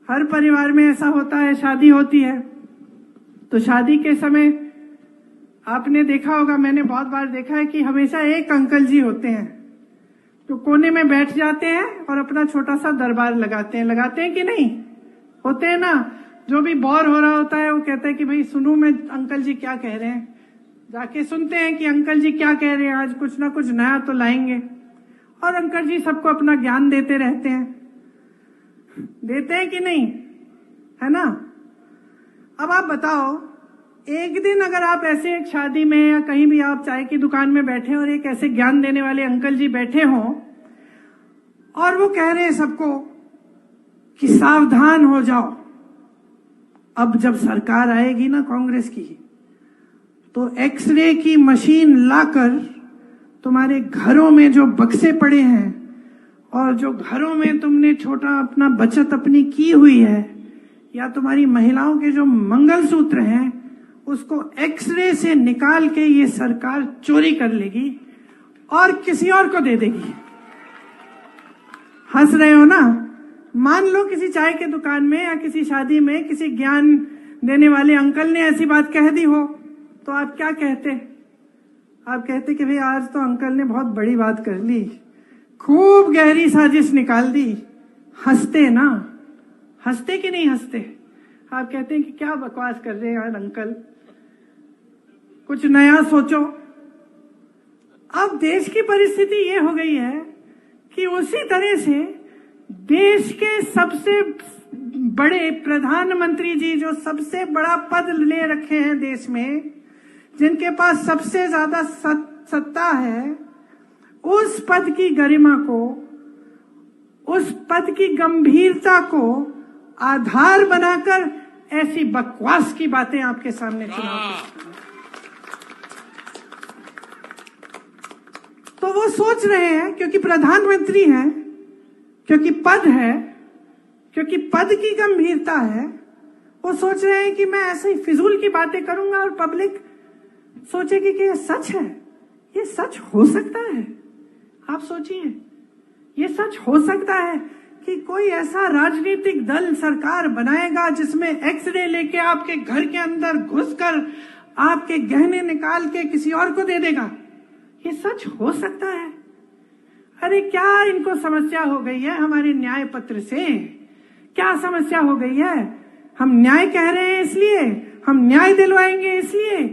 हर परिवार में ऐसा होता है, शादी होती है तो शादी के समय आपने देखा होगा, मैंने बहुत बार देखा है कि हमेशा एक अंकल जी होते हैं जो कोने में बैठ जाते हैं और अपना छोटा सा दरबार लगाते हैं कि नहीं? होते हैं ना। जो भी बोर हो रहा होता है वो कहता है कि भाई सुनूं मैं अंकल जी क्या कह रहे हैं। जाके सुनते हैं कि अंकल जी क्या कह रहे हैं, आज कुछ ना कुछ नया तो लाएंगे। और अंकल जी सबको अपना ज्ञान देते रहते हैं, देते हैं कि नहीं, है ना? अब आप बताओ, एक दिन अगर आप ऐसे एक शादी में या कहीं भी आप चाय की दुकान में बैठे और एक ऐसे ज्ञान देने वाले अंकल जी बैठे हों और वो कह रहे हैं सबको कि सावधान हो जाओ, अब जब सरकार आएगी ना कांग्रेस की तो एक्सरे की मशीन लाकर तुम्हारे घरों में जो बक्से पड़े हैं और जो घरों में तुमने छोटा अपना बचत अपनी की हुई है या तुम्हारी महिलाओं के जो मंगलसूत्र हैं उसको एक्सरे से निकाल के ये सरकार चोरी कर लेगी और किसी और को दे देगी। हंस रहे हो ना? मान लो किसी चाय के दुकान में या किसी शादी में किसी ज्ञान देने वाले अंकल ने ऐसी बात कह दी हो तो आप क्या कहते? आप कहते कि भाई आज तो अंकल ने बहुत बड़ी बात कर ली, खूब गहरी साजिश निकाल दी। हंसते ना? हंसते कि नहीं हंसते? आप कहते हैं कि क्या बकवास कर रहे हैं यार अंकल, कुछ नया सोचो। अब देश की परिस्थिति ये हो गई है कि उसी तरह से देश के सबसे बड़े प्रधानमंत्री जी जो सबसे बड़ा पद ले रखे हैं देश में, जिनके पास सबसे ज्यादा सत्ता है, उस पद की गरिमा को, उस पद की गंभीरता को आधार बनाकर ऐसी बकवास की बातें आपके सामने सुनाते। तो वो सोच रहे हैं क्योंकि प्रधानमंत्री हैं, क्योंकि पद है, क्योंकि पद की गंभीरता है, वो सोच रहे हैं कि मैं ऐसे ही फिजूल की बातें करूंगा और पब्लिक सोचेगी कि ये सच है। ये सच हो सकता है? आप सोचिए, ये सच हो सकता है कि कोई ऐसा राजनीतिक दल सरकार बनाएगा जिसमें एक्सरे लेके आपके घर के अंदर घुसकर आपके गहने निकाल के किसी और को दे देगा? ये सच हो सकता है? अरे क्या इनको समस्या हो गई है हमारे न्याय पत्र से? क्या समस्या हो गई है? हम न्याय कह रहे हैं इसलिए, हम न्याय दिलवाएंगे इसलिए